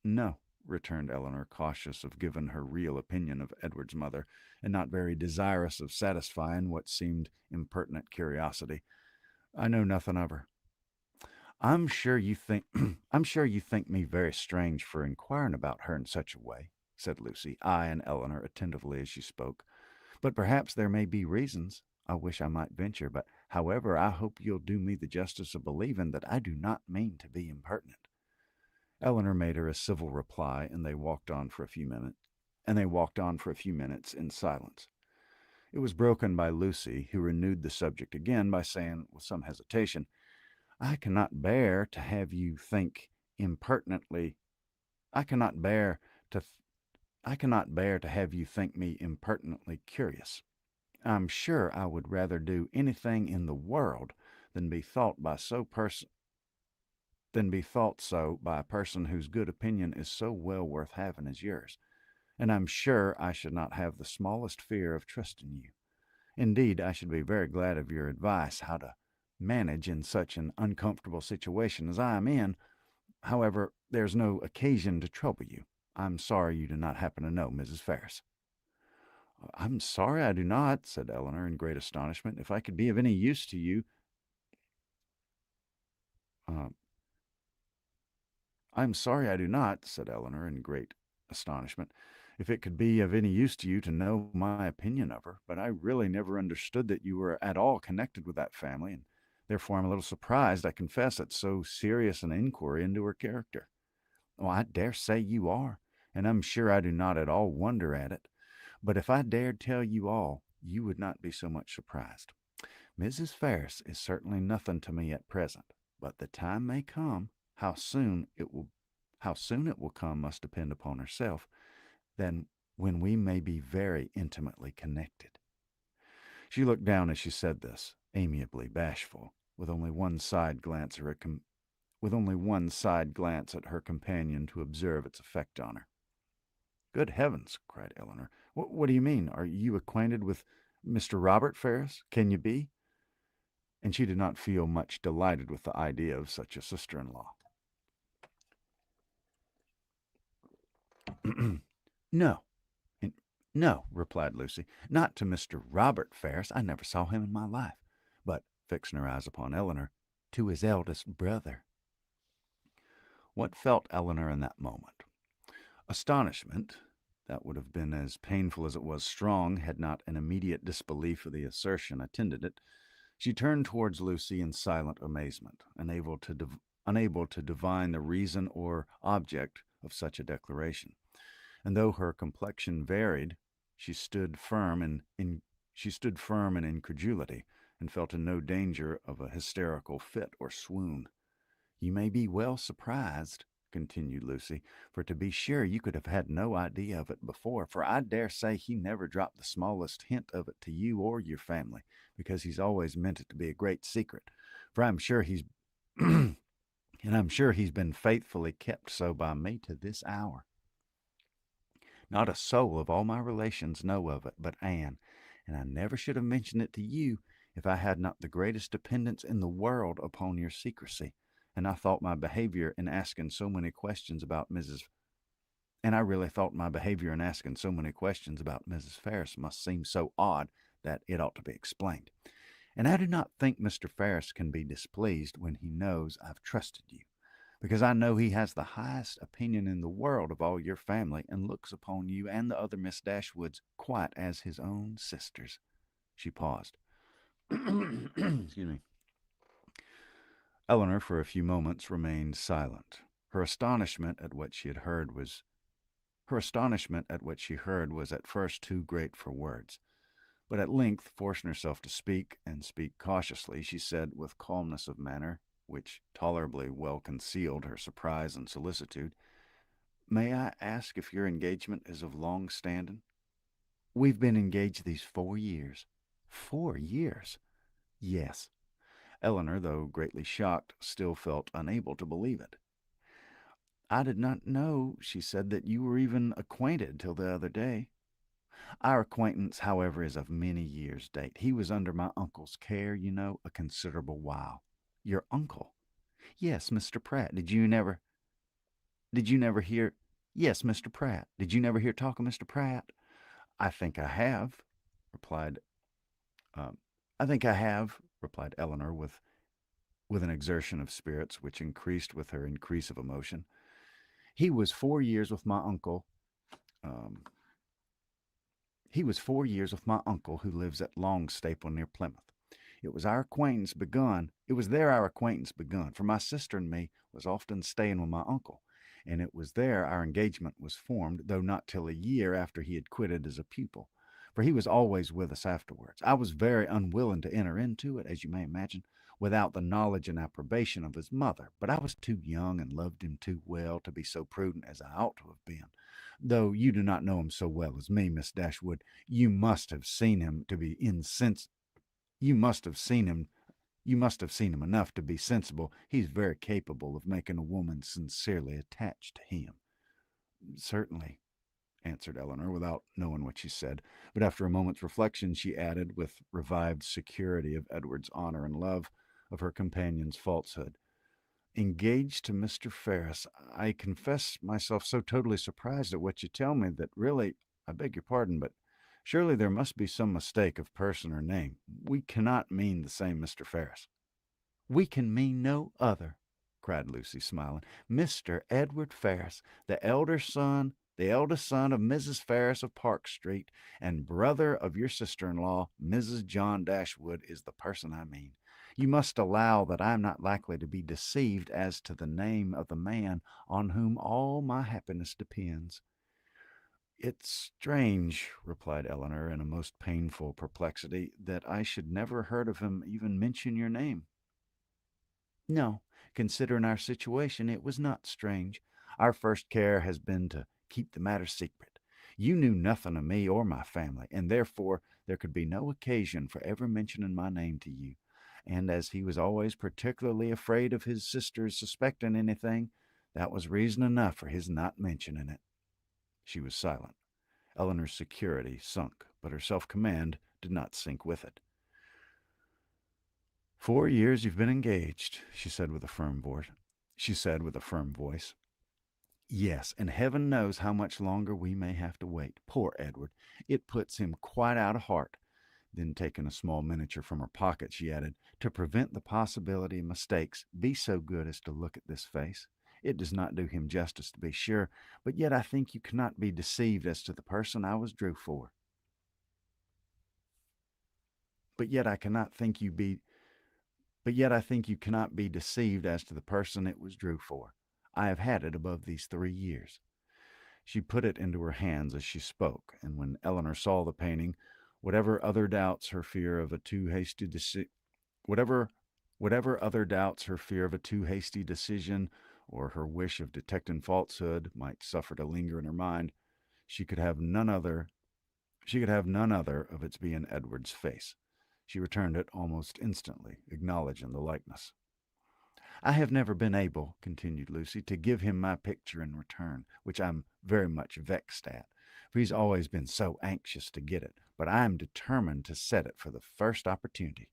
"No," returned Eleanor, cautious of giving her real opinion of Edward's mother, and not very desirous of satisfying what seemed impertinent curiosity. "I know nothing of her." "I'm sure you think I'm sure you think me very strange for inquiring about her in such a way," said Lucy, eyeing Eleanor attentively as she spoke. "But perhaps there may be reasons. I wish I might venture, but however, I hope you'll do me the justice of believing that I do not mean to be impertinent." Eleanor made her a civil reply, and they walked on for a few minutes. In silence. It was broken by Lucy, who renewed the subject again by saying, with some hesitation, "I cannot bear to have you think impertinently. I cannot bear to. I cannot bear to have you think me impertinently curious. I'm sure I would rather do anything in the world than be thought so by a person whose good opinion is so well worth having as yours. And I'm sure I should not have the smallest fear of trusting you. Indeed, I should be very glad of your advice how to manage in such an uncomfortable situation as I am in. However, there's no occasion to trouble you. I'm sorry you do not happen to know Mrs. Ferris." "I'm sorry I do not," said Eleanor in great astonishment. "If I could be of any use to you, uh, I'm sorry I do not," said Eleanor in great astonishment. "If it could be of any use to you to know my opinion of her, but I really never understood that you were at all connected with that family, and therefore I'm a little surprised, I confess, at so serious an inquiry into her character." "Oh, I dare say you are, and I'm sure I do not at all wonder at it. But if I dared tell you all, you would not be so much surprised. Mrs. Ferris is certainly nothing to me at present, but the time may come, how soon it will come must depend upon herself, then when we may be very intimately connected." She looked down as she said this, amiably bashful, with only one side glance at her companion to observe its effect on her. "Good heavens!" cried Eleanor. What do you mean? Are you acquainted with Mr. Robert Ferris? Can you be?" And she did not feel much delighted with the idea of such a sister-in-law. "No, no," replied Lucy. "Not to Mr. Robert Ferris. I never saw him in my life. But," fixing her eyes upon Eleanor, "to his eldest brother." What felt Eleanor in that moment? Astonishment. That would have been as painful as it was strong, had not an immediate disbelief of the assertion attended it. She turned towards Lucy in silent amazement, unable to divine the reason or object of such a declaration. And though her complexion varied, she stood firm in incredulity, and felt in no danger of a hysterical fit or swoon. "You may be well surprised," continued Lucy, "for to be sure you could have had no idea of it before, for I dare say he never dropped the smallest hint of it to you or your family, because he's always meant it to be a great secret. For I'm sure he's And I'm sure he's been faithfully kept so by me to this hour. Not a soul of all my relations know of it but Anne, and I never should have mentioned it to you if I had not the greatest dependence in the world upon your secrecy. And I thought my behavior in asking so many questions about Mrs. And I really thought my behavior in asking so many questions about Mrs. Ferris must seem so odd that it ought to be explained. And I do not think Mr. Ferris can be displeased when he knows I've trusted you, because I know he has the highest opinion in the world of all your family and looks upon you and the other Miss Dashwoods quite as his own sisters. She paused. Excuse me. Eleanor, for a few moments, remained silent. Her astonishment at what she heard was at first too great for words. But at length, forcing herself to speak, and speak cautiously, she said, with calmness of manner, which tolerably well concealed her surprise and solicitude, "May I ask if your engagement is of long standing?" "We've been engaged these 4 years." 4 years? Yes. Eleanor, though greatly shocked, still felt unable to believe it. "I did not know," she said, "that you were even acquainted till the other day." "Our acquaintance, however, is of many years' date. He was under my uncle's care, you know, a considerable while." "Your uncle?" "Yes, Mr. Pratt. Did you never hear?" "Yes, Mr. Pratt. Did you never hear talk of Mr. Pratt?" "I think I have," replied um, "I think I have," replied Eleanor with an exertion of spirits which increased with her increase of emotion. "He was 4 years with my uncle. Um, he was 4 years with my uncle who lives at Longstaple near Plymouth. It was there our acquaintance begun, for my sister and me was often staying with my uncle, and it was there our engagement was formed, though not till a year after he had quitted as a pupil, for he was always with us afterwards. I was very unwilling to enter into it, as you may imagine, without the knowledge and approbation of his mother, but I was too young and loved him too well to be so prudent as I ought to have been. Though you do not know him so well as me, Miss Dashwood, you must have seen him to be insensible. You must have seen him. You must have seen him enough to be sensible. He's very capable of making a woman sincerely attached to him." "Certainly," answered Eleanor, without knowing what she said. But after a moment's reflection, she added, with revived security of Edward's honor and love of her companion's falsehood, "Engaged to Mr. Ferris. I confess myself so totally surprised at what you tell me that really, I beg your pardon, but surely there must be some mistake of person or name. We cannot mean the same Mr. Ferris." "We can mean no other," cried Lucy, smiling. "Mr. Edward Ferris, the eldest son of Mrs. Ferris of Park Street, and brother of your sister-in-law, Mrs. John Dashwood, is the person I mean. You must allow that I am not likely to be deceived as to the name of the man on whom all my happiness depends." "It's strange," replied Eleanor, in a most painful perplexity, "that I should never heard of him even mention your name." "No, considering our situation, it was not strange. Our first care has been to keep the matter secret. You knew nothing of me or my family, and therefore there could be no occasion for ever mentioning my name to you. And as he was always particularly afraid of his sister's suspecting anything, that was reason enough for his not mentioning it." She was silent. Eleanor's security sunk, but her self-command did not sink with it. "4 years you've been engaged," she said with a firm voice. "Yes, and heaven knows how much longer we may have to wait. Poor Edward! It puts him quite out of heart." Then, taking a small miniature from her pocket, she added, "To prevent the possibility of mistakes, be so good as to look at this face. It does not do him justice, to be sure, but yet I think you cannot be deceived as to the person I was drew for. But yet I cannot think you be But yet I think you cannot be deceived as to the person it was drew for. I have had it above these 3 years." She put it into her hands as she spoke, and when Eleanor saw the painting, whatever other doubts her fear of a too hasty decision, or her wish of detecting falsehood might suffer to linger in her mind, she could have none other of its being Edward's face. She returned it almost instantly, acknowledging the likeness. I have never been able, continued Lucy, to give him my picture in return, which I'm very much vexed at, for he's always been so anxious to get it, but I am determined to set it for the first opportunity.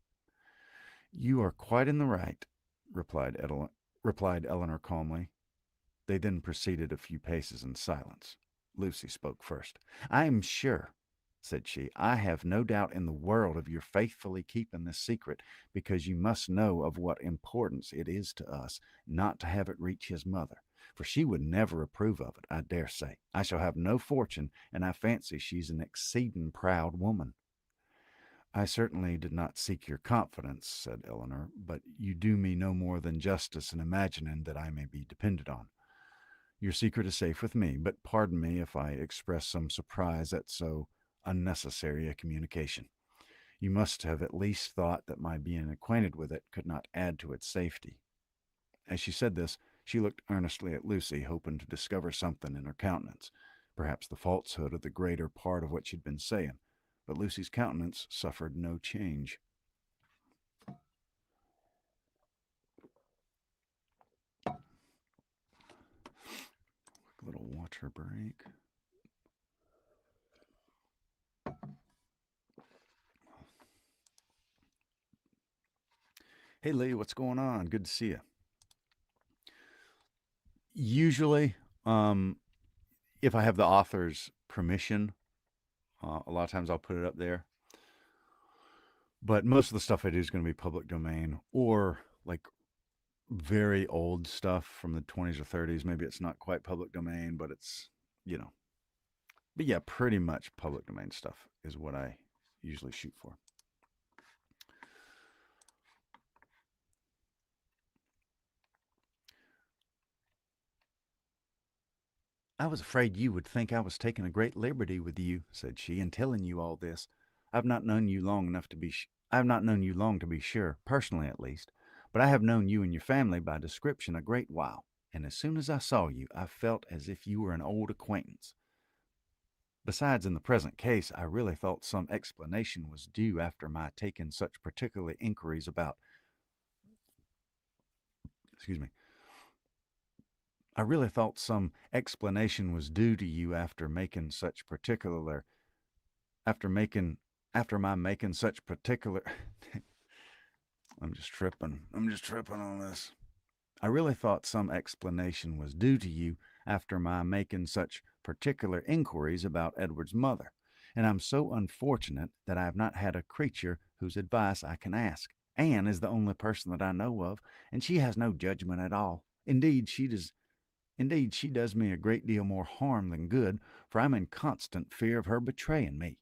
You are quite in the right, replied, replied Eleanor calmly. They then proceeded a few paces in silence. Lucy spoke first. I am sure, said she, I have no doubt in the world of your faithfully keeping this secret, because you must know of what importance it is to us not to have it reach his mother, for she would never approve of it, I dare say. I shall have no fortune, and I fancy she's an exceeding proud woman. I certainly did not seek your confidence, said Eleanor, but you do me no more than justice in imagining that I may be depended on. Your secret is safe with me, but pardon me if I express some surprise at so unnecessary a communication. You must have at least thought that my being acquainted with it could not add to its safety. As she said this, she looked earnestly at Lucy, hoping to discover something in her countenance, perhaps the falsehood of the greater part of what she'd been saying. But Lucy's countenance suffered no change. A little water break. Hey, Lee, what's going on? Good to see you. Usually, um, if I have the author's permission, a lot of times I'll put it up there. But most of the stuff I do is going to be public domain or like very old stuff from the 20s or 30s. Maybe it's not quite public domain, but it's, you know. But yeah, pretty much public domain stuff is what I usually shoot for. I was afraid you would think I was taking a great liberty with you, said she, in telling you all this. I've not known you long enough to be I have not known you long to be sure, personally at least, but I have known you and your family by description a great while, and as soon as I saw you, I felt as if you were an old acquaintance. Besides, in the present case, I really thought some explanation was due after my taking such particular inquiries about, excuse me, I really thought some explanation was due to you after making such particular after making after my making such particular I'm just tripping on this. I really thought some explanation was due to you after my making such particular inquiries about Edward's mother, and I'm so unfortunate that I have not had a creature whose advice I can ask. Anne is the only person that I know of, and she has no judgment at all. Indeed, she does me a great deal more harm than good, for I'm in constant fear of her betraying me.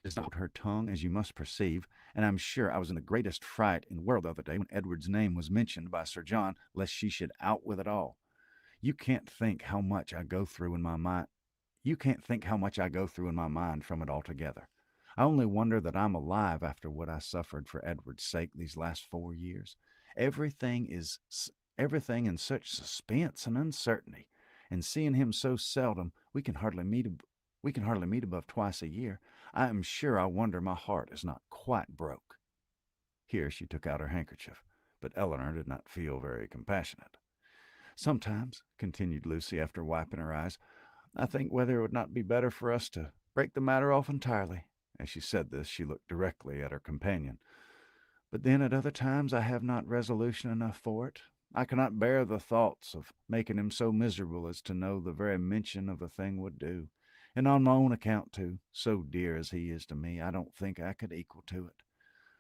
Does not hold her tongue, as you must perceive, and I'm sure I was in the greatest fright in the world the other day when Edward's name was mentioned by Sir John, lest she should out with it all. You can't think how much I go through in my mind. You can't think how much I go through in my mind from it altogether. I only wonder that I'm alive after what I suffered for Edward's sake these last 4 years. Everything is everything in such suspense and uncertainty, and seeing him so seldom, we can hardly meet above twice a year. I am sure I wonder my heart is not quite broke. Here she took out her handkerchief, but Eleanor did not feel very compassionate. Sometimes, continued Lucy after wiping her eyes, I think whether it would not be better for us to break the matter off entirely. As she said this, she looked directly at her companion. But then at other times I have not resolution enough for it. I cannot bear the thoughts of making him so miserable as to know the very mention of a thing would do. And on my own account, too, so dear as he is to me, I don't think I could equal to it.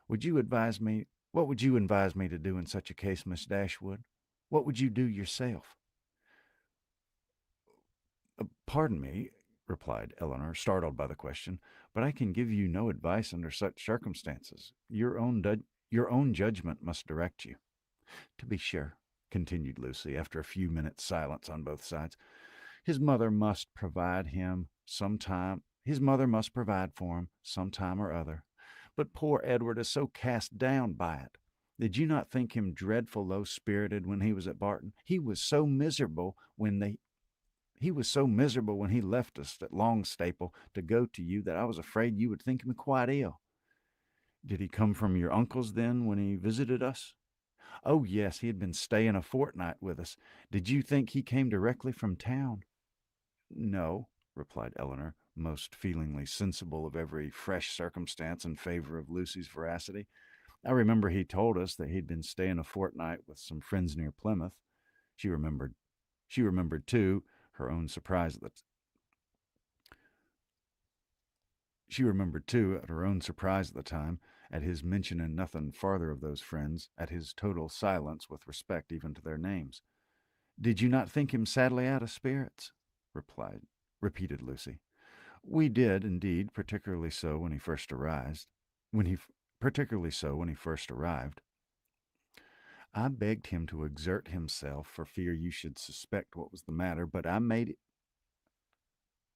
Would you advise me? What would you advise me to do in such a case, Miss Dashwood? What would you do yourself? Pardon me, replied Eleanor, startled by the question, but I can give you no advice under such circumstances. Your own judgment must direct you. To be sure, continued Lucy, after a few minutes' silence on both sides, his mother must provide him some time. His mother must provide for him some time or other. But poor Edward is so cast down by it. Did you not think him dreadful low spirited when he was at Barton? He was so miserable when he left us at Longstaple to go to you that I was afraid you would think him quite ill. Did he come from your uncle's then when he visited us? Oh, yes, he had been staying a fortnight with us. Did you think he came directly from town? No, replied Eleanor, most feelingly sensible of every fresh circumstance in favor of Lucy's veracity. I remember he told us that he'd been staying a fortnight with some friends near Plymouth. She remembered. She remembered too her own surprise at the She remembered, too, at her own surprise at the time, at his mentioning nothing farther of those friends, at his total silence with respect even to their names. Did you not think him sadly out of spirits? replied, repeated Lucy. We did, indeed, particularly so when he first arrived. When he, particularly so when he first arrived. I begged him to exert himself for fear you should suspect what was the matter, but I made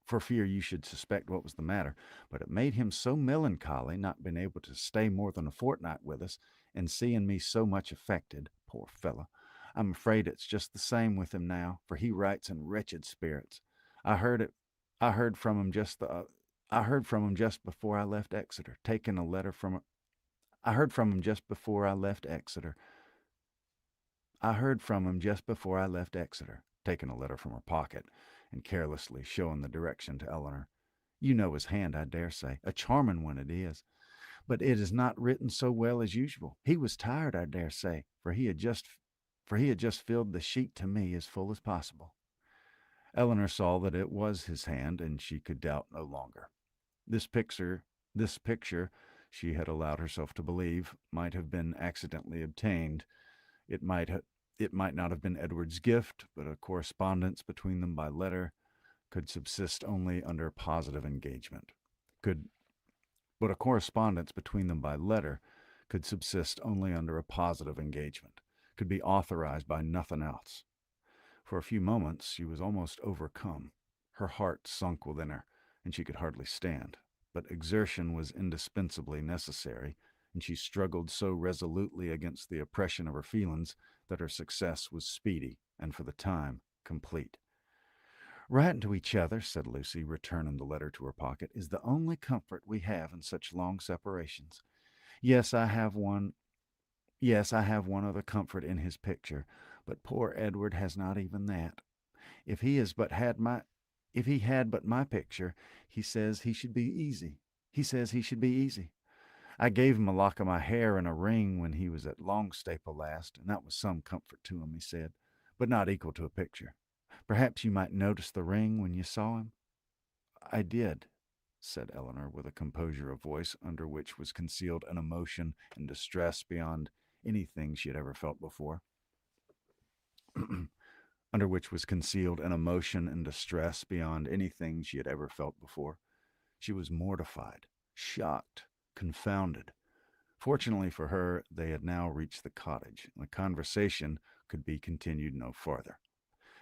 for fear you should suspect what was the matter, but it made him so melancholy not being able to stay more than a fortnight with us, and seeing me so much affected, poor fellow. I'm afraid it's just the same with him now, for he writes in wretched spirits. I heard it. I heard from him just the. I heard from him just before I left Exeter, taking a letter from. I heard from him just before I left Exeter. I heard from him just before I left Exeter, taking a letter from her pocket and carelessly showing the direction to Eleanor. You know his hand, I dare say. A charming one it is. But it is not written so well as usual. He was tired, I dare say, for he had just filled the sheet to me as full as possible. Eleanor saw that it was his hand, and she could doubt no longer. This picture, this picture, she had allowed herself to believe, might have been accidentally obtained. It might ha- it might not have been Edward's gift, but a correspondence between them by letter could subsist only under positive engagement. Could but a correspondence between them by letter could subsist only under a positive engagement, could be authorized by nothing else. For a few moments she was almost overcome. Her heart sunk within her, and she could hardly stand. But exertion was indispensably necessary, and she struggled so resolutely against the oppression of her feelings that her success was speedy and, for the time, complete. Writing to each other, said Lucy, returning the letter to her pocket, is the only comfort we have in such long separations. Yes, I have one. Yes, I have one other comfort in his picture, but poor Edward has not even that. If he has but had my, if he had but my picture, he says he should be easy. He says he should be easy. I gave him a lock of my hair and a ring when he was at Longstaple last, and that was some comfort to him, he said, but not equal to a picture. Perhaps you might notice the ring when you saw him? I did, said Eleanor, with a composure of voice under which was concealed an emotion and distress beyond anything she had ever felt before. Under which was concealed an emotion and distress beyond anything she had ever felt before. She was mortified, shocked, confounded. Fortunately for her, they had now reached the cottage, and the conversation could be continued no farther.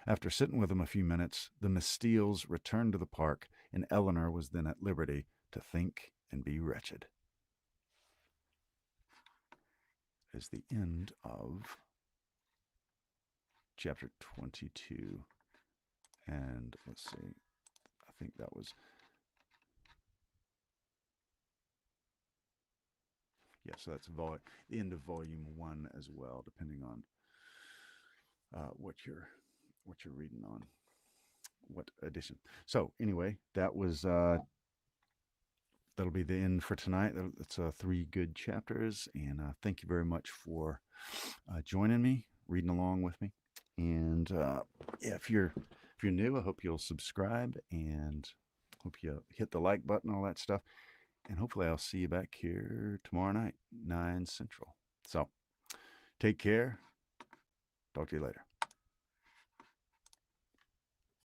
After sitting with him a few minutes, the Miss Steeles returned to the park, and Eleanor was then at liberty to think and be wretched. Is the end of chapter 22. And let's see, I think that was, yeah, so that's the end of volume 1 as well, depending on what you're reading on, what edition. So anyway, that'll be the end for tonight. It's 3 good chapters, and thank you very much for joining me, reading along with me. And yeah, if you're new, I hope you'll subscribe and hope you hit the like button, all that stuff. And hopefully I'll see you back here tomorrow night, 9 Central. So take care. Talk to you later.